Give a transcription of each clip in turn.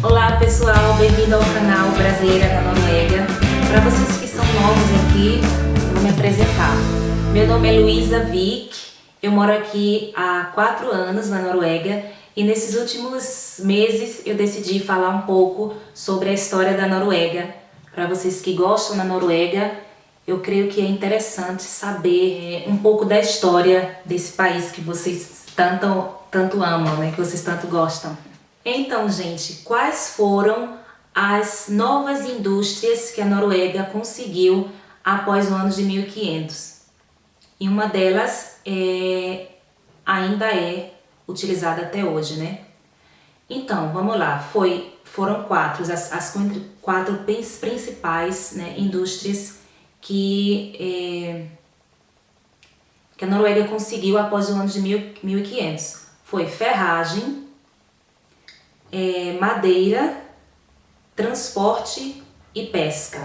Olá pessoal, bem-vindo ao canal Brasileira da Noruega. Para vocês que são novos aqui, eu vou me apresentar. Meu nome é Luisa Vik, eu moro aqui há 4 anos na Noruega e nesses últimos meses eu decidi falar um pouco sobre a história da Noruega. Para vocês que gostam da Noruega, eu creio que é interessante saber um pouco da história desse país que vocês tanto amam, né? Que vocês tanto gostam. Então, gente, quais foram as novas indústrias que a Noruega conseguiu após o ano de 1500? E uma delas ainda é utilizada até hoje, né? Então, vamos lá, foram as quatro principais, né, indústrias que a Noruega conseguiu após o ano de 1500. Foi ferragem, madeira, transporte e pesca.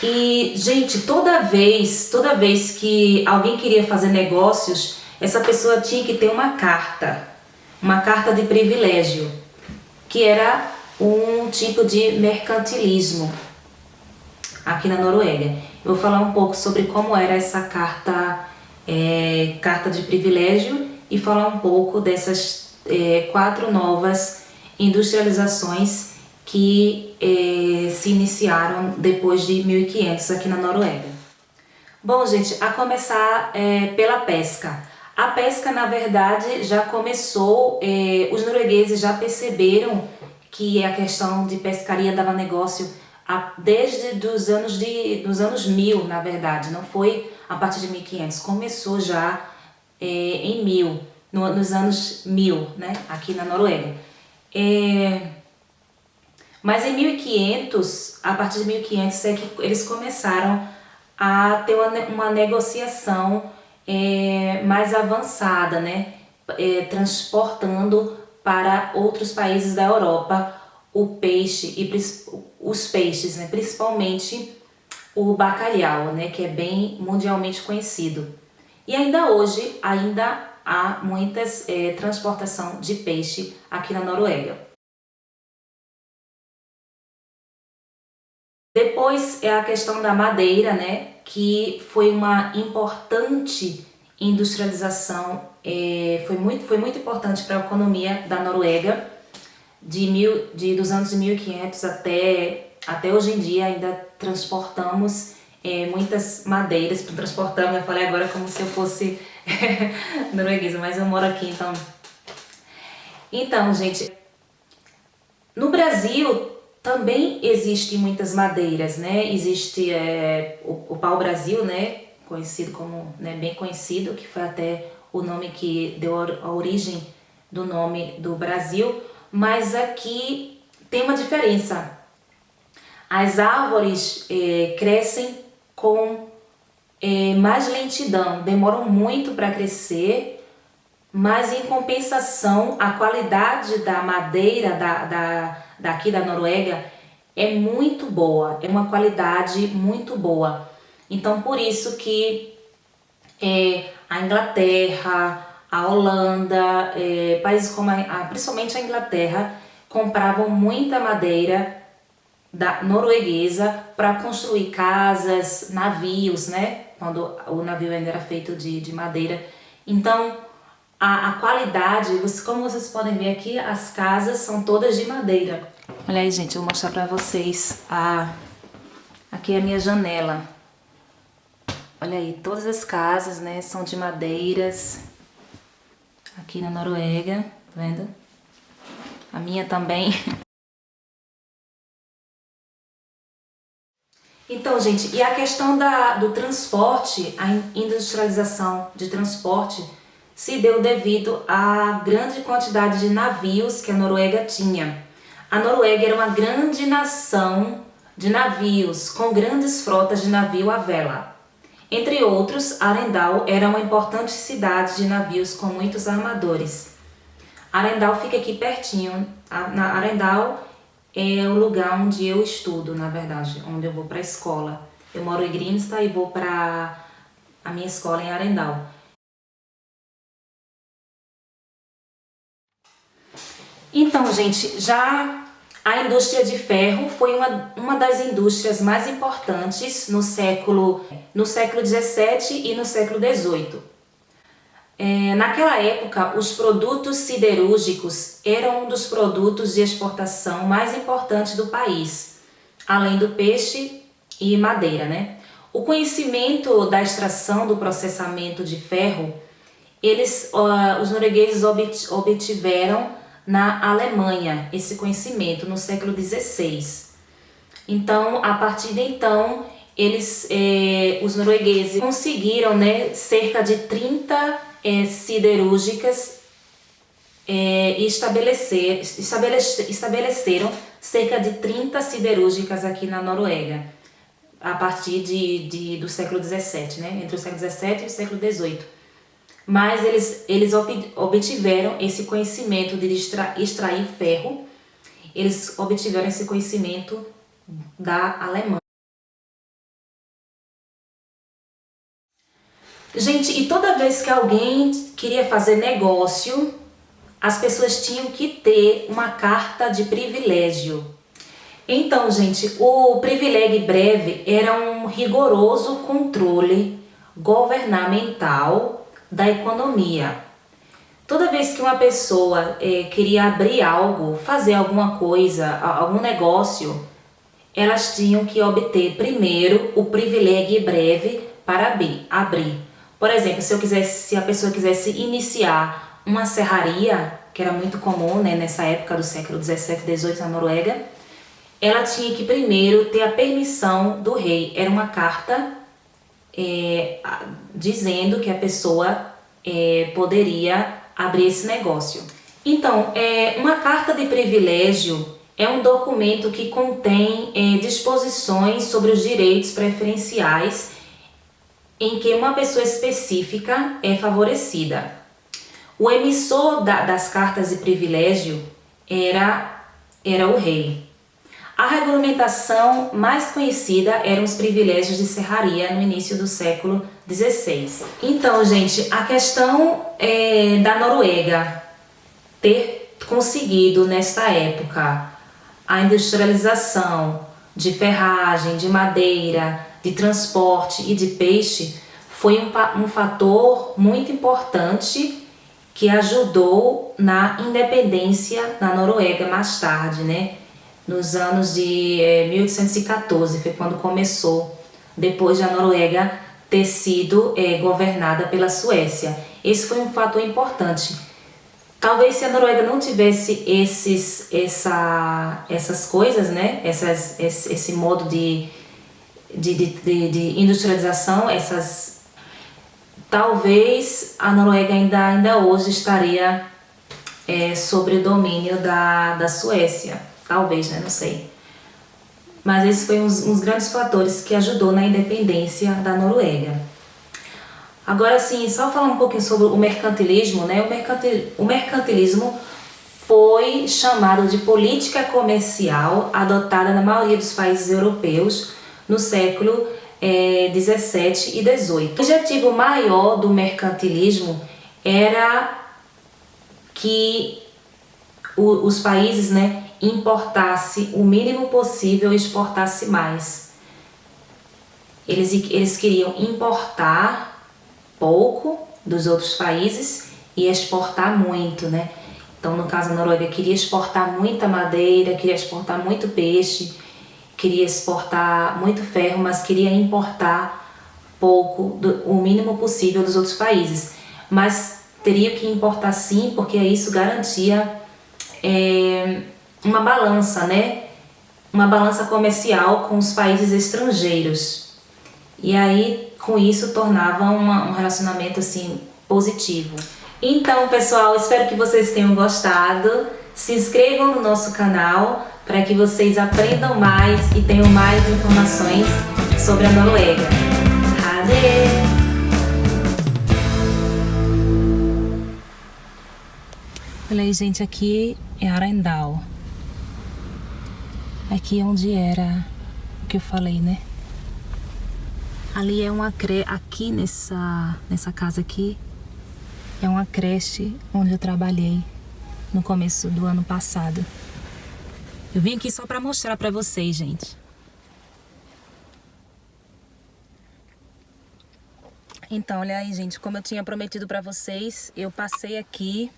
E, gente, toda vez que alguém queria fazer negócios, essa pessoa tinha que ter uma carta de privilégio, que era um tipo de mercantilismo aqui na Noruega. Eu vou falar um pouco sobre como era essa carta de privilégio e falar um pouco dessas 4 novas industrializações que se iniciaram depois de 1500 aqui na Noruega. Bom, gente, a começar pela pesca. A pesca, na verdade, já começou, os noruegueses já perceberam que a questão de pescaria dava negócio desde os anos 1000, na verdade, não foi a partir de 1500, começou já em 1000, nos anos 1000, né, aqui na Noruega. Mas em 1500, a partir de 1500 é que eles começaram a ter uma negociação mais avançada, né, transportando para outros países da Europa o peixe e os peixes, né, principalmente o bacalhau, né, que é bem mundialmente conhecido. E ainda hoje há muitas transportação de peixe aqui na Noruega. Depois é a questão da madeira, né, que foi uma importante industrialização, foi muito importante para a economia da Noruega, dos anos de 1500 até hoje em dia. Ainda transportamos muitas madeiras. Eu falei agora como se eu fosse norueguesa, mas eu moro aqui, então, gente, no Brasil também existem muitas madeiras, né? Existe o pau-brasil, né? Conhecido como, né, bem conhecido, que foi até o nome que deu a origem do nome do Brasil. Mas aqui tem uma diferença. As árvores crescem com mais lentidão, demoram muito para crescer, mas em compensação a qualidade da madeira daqui da Noruega é muito boa, é uma qualidade muito boa. Então por isso que a Inglaterra, a Holanda, países como principalmente a Inglaterra, compravam muita madeira norueguesa para construir casas, navios, né? Quando o navio ainda era feito de madeira. Então a qualidade, como vocês podem ver aqui, as casas são todas de madeira. Olha aí, gente, eu vou mostrar para vocês aqui é a minha janela. Olha aí, todas as casas, né, são de madeiras aqui na Noruega, tá vendo? A minha também. Então, gente, e a questão do transporte, a industrialização de transporte se deu devido à grande quantidade de navios que a Noruega tinha. A Noruega era uma grande nação de navios, com grandes frotas de navio à vela. Entre outros, Arendal era uma importante cidade de navios com muitos armadores. Arendal fica aqui pertinho. Arendal é o lugar onde eu estudo, na verdade, onde eu vou para a escola. Eu moro em Grimstad e vou para a minha escola em Arendal. Então, gente, já a indústria de ferro foi uma das indústrias mais importantes no século XVII e no século XVIII. Naquela época, os produtos siderúrgicos eram um dos produtos de exportação mais importantes do país, além do peixe e madeira, né? O conhecimento da extração do processamento de ferro, os noruegueses obtiveram na Alemanha esse conhecimento no século XVI. Então, a partir de então, os noruegueses conseguiram, né, cerca de 30 siderúrgicas e estabeleceram cerca de 30 siderúrgicas aqui na Noruega, a partir do século XVII, né? Entre o século XVII e o século XVIII. Mas eles obtiveram esse conhecimento de extrair ferro, eles obtiveram esse conhecimento da Alemanha. Gente, e toda vez que alguém queria fazer negócio, as pessoas tinham que ter uma carta de privilégio. Então, gente, o privilégio breve era um rigoroso controle governamental da economia. Toda vez que uma pessoa queria abrir algo, fazer alguma coisa, algum negócio, elas tinham que obter primeiro o privilégio breve para abrir. Por exemplo, se a pessoa quisesse iniciar uma serraria, que era muito comum, né, nessa época do século XVII e XVIII na Noruega, ela tinha que primeiro ter a permissão do rei. Era uma carta dizendo que a pessoa poderia abrir esse negócio. Então, uma carta de privilégio é um documento que contém disposições sobre os direitos preferenciais em que uma pessoa específica é favorecida. O emissor das cartas de privilégio era o rei. A regulamentação mais conhecida eram os privilégios de serraria no início do século XVI. Então, gente, a questão da Noruega ter conseguido nesta época a industrialização de ferragem, de madeira, de transporte e de peixe foi um fator muito importante que ajudou na independência da Noruega mais tarde, né? Nos anos de 1814, foi quando começou, depois de a Noruega ter sido governada pela Suécia. Esse foi um fator importante. Talvez se a Noruega não tivesse essas coisas, né? Esse modo de industrialização, talvez a Noruega ainda hoje estaria sob o domínio da Suécia. Talvez, né? Não sei. Mas esses foram uns grandes fatores que ajudou na independência da Noruega. Agora sim, só falar um pouquinho sobre o mercantilismo, né? O mercantilismo foi chamado de política comercial adotada na maioria dos países europeus no século XVII e XVIII. O objetivo maior do mercantilismo era que os países, né, importasse o mínimo possível e exportasse mais. Eles queriam importar pouco dos outros países e exportar muito, né? Então, no caso, a Noruega queria exportar muita madeira, queria exportar muito peixe, queria exportar muito ferro, mas queria importar pouco, o mínimo possível dos outros países. Mas teria que importar sim, porque isso garantia uma balança, né? Uma balança comercial com os países estrangeiros. E aí, com isso, tornava um relacionamento assim positivo. Então, pessoal, espero que vocês tenham gostado. Se inscrevam no nosso canal para que vocês aprendam mais e tenham mais informações sobre a Noruega. Adê! Olha aí, gente, aqui é Arendal. Aqui é onde era o que eu falei, né? Ali é uma creche, aqui nessa casa aqui, é uma creche onde eu trabalhei no começo do ano passado. Eu vim aqui só para mostrar para vocês, gente. Então, olha aí, gente, como eu tinha prometido para vocês, eu passei aqui,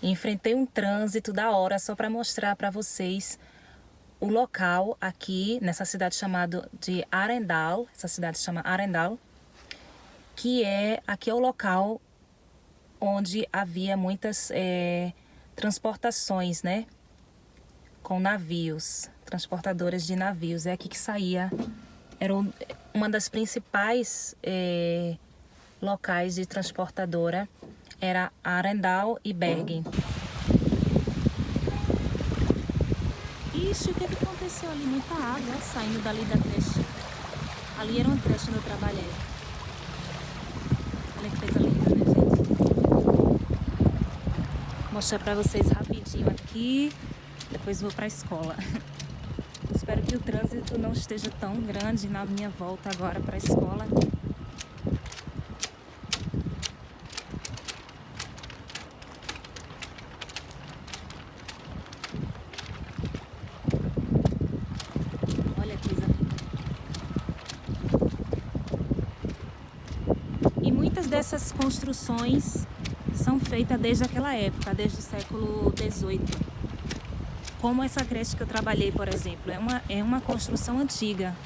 enfrentei um trânsito da hora só para mostrar para vocês o local aqui nessa cidade chamada de Arendal. Essa cidade se chama Arendal, que aqui é o local onde havia muitas transportações, né? Com navios, transportadoras de navios. É aqui que saía, era uma das principais locais de transportadora, era Arendal e Bergen. Ixi, o que aconteceu ali? Muita água saindo dali da creche. Ali era uma creche onde eu trabalhei. Olha que coisa linda, né, gente? Vou mostrar pra vocês rapidinho aqui, depois vou pra escola. Espero que o trânsito não esteja tão grande na minha volta agora pra escola. Olha que coisa linda. E muitas dessas construções são feitas desde aquela época, desde o século XVIII. Como essa creche que eu trabalhei, por exemplo, é uma construção antiga.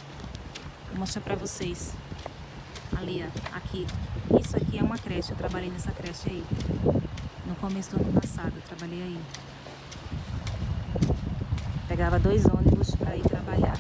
Vou mostrar pra vocês. Ali, ó, aqui. Isso aqui é uma creche, eu trabalhei nessa creche aí. No começo do ano passado, eu trabalhei aí. Pegava 2 ônibus para ir trabalhar.